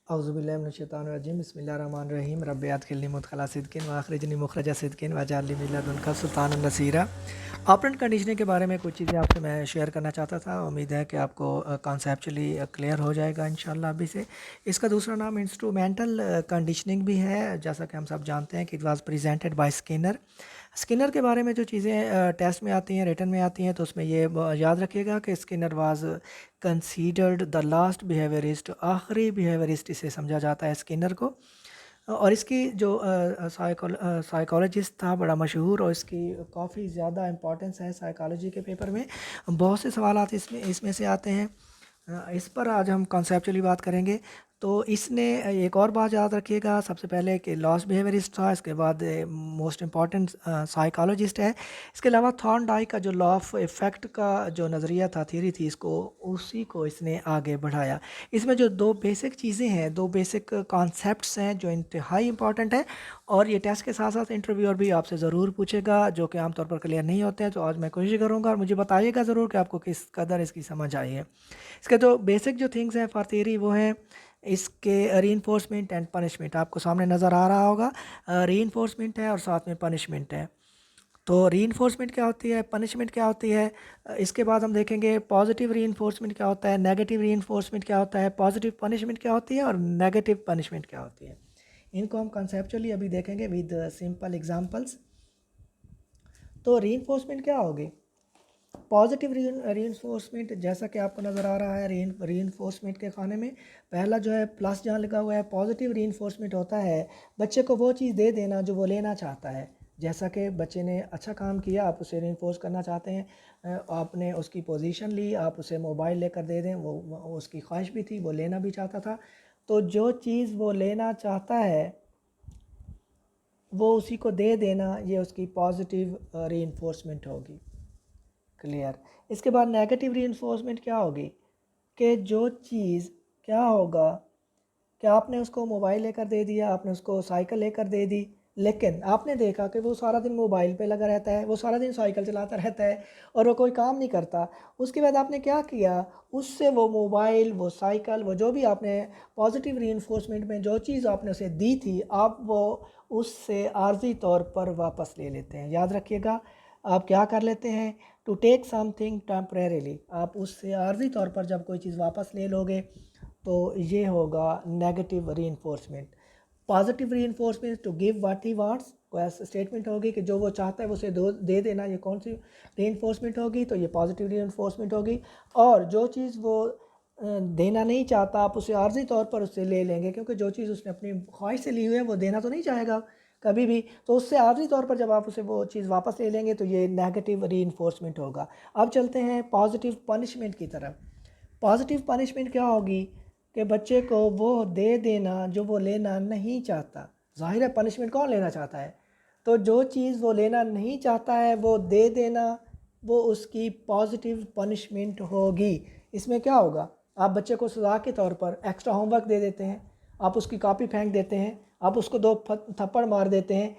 औज़ुबिल्लाहि मिनश्शैतानिर्रजीम बिस्मिल्लाहिर्रहमानिर्रहीम रब्बि अदखिलनी मुदखला सिद्क़िन व अखरिजनी मुखरजा सिद्क़िन वजअलनी मिन लदुनका सुल्तानन नसीरा। ऑपरेंट कंडीशनिंग के बारे में कुछ चीज़ें आपसे मैं शेयर करना चाहता था। उम्मीद है कि आपको कॉन्सेप्चुअली क्लियर हो जाएगा इंशाल्लाह अभी से। इसका दूसरा नाम इंस्ट्रूमेंटल कंडीशनिंग भी है। जैसा कि हम सब जानते हैं कि it was presented by Skinner. Skinner के बारे में जो चीज़ें टेस्ट में आती हैं, रिटन में आती हैं, तो उसमें ये याद रखिएगा कि Skinner was considered the last behaviourist, आखिरी बिहेवियरिस्ट इसे समझा जाता है स्किनर को। और इसकी जो साइकोलॉजिस्ट था बड़ा मशहूर, और इसकी काफ़ी ज़्यादा इम्पोर्टेंस है साइकोलॉजी के पेपर में। बहुत से सवालात इसमें इसमें से आते हैं। इस पर आज हम कॉन्सेप्चुअली बात करेंगे। तो इसने एक और बात याद रखिएगा, सबसे पहले कि लॉस बिहेवियरिस्ट था, इसके बाद मोस्ट इम्पॉर्टेंट साइकोलॉजिस्ट है। इसके अलावा थॉर्नडाइक का जो लॉ ऑफ इफ़ेक्ट का जो नज़रिया था, थ्योरी थी, उसी को इसने आगे बढ़ाया। इसमें जो दो बेसिक चीज़ें हैं, दो बेसिक कॉन्सेप्ट्स हैं जो इंतहाई इंपॉर्टेंट है, और ये टेस्ट के साथ साथ इंटरव्यूअर भी आपसे ज़रूर पूछेगा, जो कि आमतौर पर क्लियर नहीं होते हैं। तो आज मैं कोशिश करूँगा, और मुझे बताइएगा ज़रूर कि आपको किस कदर इसकी समझ आई है। इसके जो बेसिक जो थिंग्स हैं फॉर थियरी, वो हैं इसके रीइंफोर्समेंट एंड पनिशमेंट। आपको सामने नज़र आ रहा होगा, रीइंफोर्समेंट है और साथ में पनिशमेंट है। तो रीइंफोर्समेंट क्या होती है, पनिशमेंट क्या होती है, इसके बाद हम देखेंगे पॉजिटिव रीइंफोर्समेंट क्या होता है, नेगेटिव रीइंफोर्समेंट क्या होता है, पॉजिटिव पनिशमेंट क्या होती है, और नेगेटिव पनिशमेंट क्या होती है। इनको हम कंसेप्चुअली अभी देखेंगे विद सिंपल एग्जांपल्स। तो रीइंफोर्समेंट क्या होगी? पॉजिटिव रीइंफोर्समेंट, जैसा कि आपको नज़र आ रहा है रीइंफोर्समेंट के खाने में पहला जो है प्लस जहाँ लिखा हुआ है, पॉजिटिव रीइंफोर्समेंट होता है बच्चे को वो चीज़ दे देना जो वो लेना चाहता है। जैसा कि बच्चे ने अच्छा काम किया, आप उसे रीइंफोर्स करना चाहते हैं, आपने उसकी पोजीशन ली, आप उसे मोबाइल लेकर दे दें, वो उसकी ख्वाहिश भी थी, वो लेना भी चाहता था। तो जो चीज़ वो लेना चाहता है वो उसी को दे देना, ये उसकी पॉजिटिव रीइंफोर्समेंट होगी। क्लियर। इसके बाद नेगेटिव रीइंफोर्समेंट क्या होगी, कि जो चीज़ क्या होगा कि आपने उसको मोबाइल लेकर दे दिया, आपने उसको साइकिल लेकर दे दी, लेकिन आपने देखा कि वो सारा दिन मोबाइल पे लगा रहता है, वो सारा दिन साइकिल चलाता रहता है, और वो कोई काम नहीं करता। उसके बाद आपने क्या किया, उससे वो मोबाइल, वो साइकिल, वो जो भी आपने पॉजिटिव रीइंफोर्समेंट में जो चीज़ आपने उसे दी थी, आप वो उससे आर्जी तौर पर वापस ले लेते हैं। याद रखिएगा, आप क्या कर लेते हैं, टू टेक समथिंग टेम्परेरीली, आप उससे आर्जी तौर पर जब कोई चीज़ वापस ले लोगे तो ये होगा negative reinforcement. Positive reinforcement, to give what he wants, कोई ऐसा स्टेटमेंट होगी कि जो वो चाहता है वो उसे दे देना, ये कौन सी रीइंफोर्समेंट होगी, तो ये पॉजिटिव रीइंफोर्समेंट होगी। और जो चीज़ वो देना नहीं चाहता, आप उसे आर्जी तौर पर उससे ले लेंगे, क्योंकि जो चीज़ उसने अपनी ख्वाहिश से ली हुई है वो देना तो नहीं चाहेगा कभी भी, तो उससे आर्जी तौर पर जब आप उसे वो चीज़ वापस ले लेंगे तो ये नेगेटिव रीइंफोर्समेंट होगा। अब चलते हैं पॉजिटिव पनिशमेंट की तरफ। पॉजिटिव पनिशमेंट क्या होगी, कि बच्चे को वो दे देना जो वो लेना नहीं चाहता। ज़ाहिर है पनिशमेंट कौन लेना चाहता है, तो जो चीज़ वो लेना नहीं चाहता है वो दे देना, वो उसकी पॉजिटिव पनिशमेंट होगी। इसमें क्या होगा, आप बच्चे को सज़ा के तौर पर एक्स्ट्रा होमवर्क दे देते हैं, आप उसकी कॉपी फेंक देते हैं, आप उसको दो थप्पड़ मार देते हैं,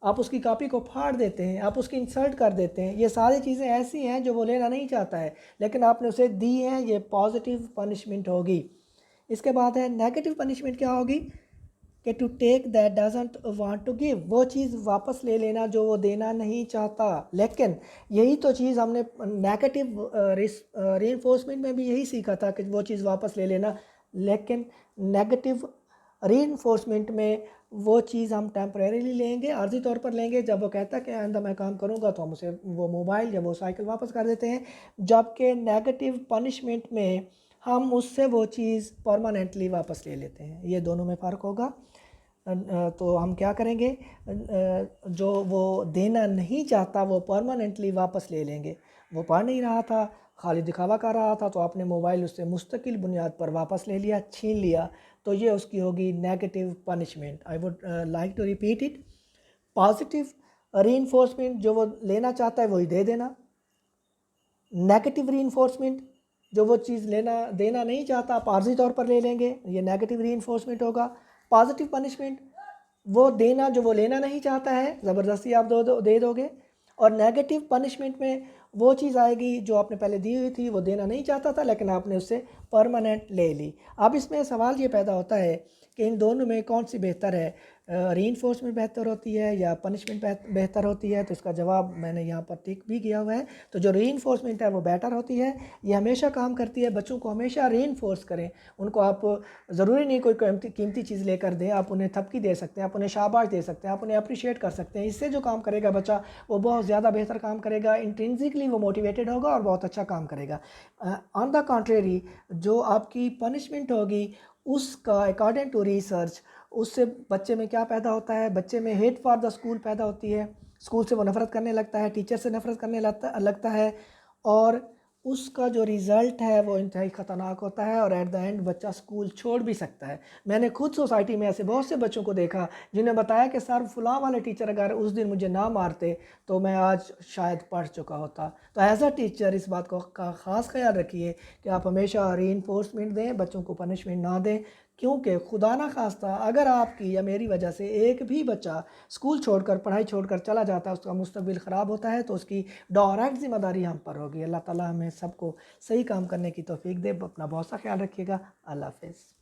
आप उसकी कॉपी को फाड़ देते हैं, आप उसकी इंसल्ट कर देते हैं। ये सारी चीज़ें ऐसी हैं जो वो लेना नहीं चाहता है, लेकिन आपने उसे दी हैं, ये पॉजिटिव पनिशमेंट होगी। इसके बाद है नेगेटिव पनिशमेंट क्या होगी, कि to take that doesn't want to give, वो चीज़ वापस ले लेना जो वो देना नहीं चाहता। लेकिन यही तो चीज़ हमने नेगेटिव रीइंफोर्समेंट में भी यही सीखा था कि वो चीज़ वापस ले लेना, लेकिन नेगेटिव रीइंफोर्समेंट में वो चीज़ हम टेम्परेरीली लेंगे, आर्जी तौर पर लेंगे। जब वो कहता है कि आइंदा मैं काम करूँगा, तो हम उसे वो मोबाइल या वो साइकिल वापस कर देते हैं। जबकि नेगेटिव पनिशमेंट में हम उससे वो चीज़ परमानेंटली वापस ले लेते हैं। ये दोनों में फ़र्क होगा। तो हम क्या करेंगे, जो वो देना नहीं चाहता वो परमानेंटली वापस ले लेंगे। वो पढ़ नहीं रहा था, खाली दिखावा कर रहा था, तो आपने मोबाइल उससे मुस्तकिल बुनियाद पर वापस ले लिया, छीन लिया, तो ये उसकी होगी negative punishment. I would like to repeat it. Positive reinforcement, जो वो लेना चाहता है वही दे देना। नेगेटिव रीइंफोर्समेंट, जो वो चीज़ लेना देना नहीं चाहता आप आर्जी तौर पर ले लेंगे, ये नेगेटिव रीइंफोर्समेंट होगा। पॉजिटिव पनिशमेंट, वो देना जो वो लेना नहीं चाहता है, ज़बरदस्ती आप दे दोगे। और नेगेटिव पनिशमेंट में वो चीज़ आएगी जो आपने पहले दी हुई थी, वो देना नहीं चाहता था, लेकिन आपने उससे परमानेंट ले ली। अब इसमें सवाल ये पैदा होता है कि इन दोनों में कौन सी बेहतर है, रीइंफोर्समेंट बेहतर होती है या पनिशमेंट बेहतर होती है? तो इसका जवाब मैंने यहाँ पर टिक भी किया हुआ है। तो जो रीइंफोर्समेंट है वो बेटर होती है, ये हमेशा काम करती है। बच्चों को हमेशा रीइंफोर्स करें, उनको आप ज़रूरी नहीं कोई कीमती चीज़ लेकर दें, आप उन्हें थपकी दे सकते हैं, आप उन्हें शाबाश दे सकते हैं, आप उन्हें अप्रिशिएट कर सकते हैं। इससे जो काम करेगा बच्चा वो बहुत ज़्यादा बेहतर काम करेगा, इंट्रिंसिकली वो मोटिवेटेड होगा और बहुत अच्छा काम करेगा। ऑन द कॉन्ट्रेरी जो आपकी पनिशमेंट होगी उसका अकॉर्डिंग टू रिसर्च उससे बच्चे में क्या पैदा होता है, बच्चे में हेट फॉर द स्कूल पैदा होती है, स्कूल से वो नफ़रत करने लगता है, टीचर से नफ़रत करने लगता है, और उसका जो रिज़ल्ट है वो इंतहाई ख़तरनाक होता है और एट द एंड बच्चा स्कूल छोड़ भी सकता है। मैंने खुद सोसाइटी में ऐसे बहुत से बच्चों को देखा जिन्हें बताया कि सर फलां वाले टीचर अगर उस दिन मुझे ना मारते तो मैं आज शायद पढ़ चुका होता। तो एज अ टीचर इस बात का ख़ास ख्याल रखिए कि आप हमेशा रीइंफोर्समेंट दें, बच्चों को पनिशमेंट ना दें, क्योंकि खुदा ना खास्ता अगर आपकी या मेरी वजह से एक भी बच्चा स्कूल छोड़कर, पढ़ाई छोड़कर चला जाता है, उसका मुस्तकबिल ख़राब होता है, तो उसकी डायरेक्ट ज़िम्मेदारी हम पर होगी। अल्लाह ताला हमें सबको सही काम करने की तौफीक दे। अपना बहुत सा ख्याल रखिएगा। अल्लाह हाफ़िज़।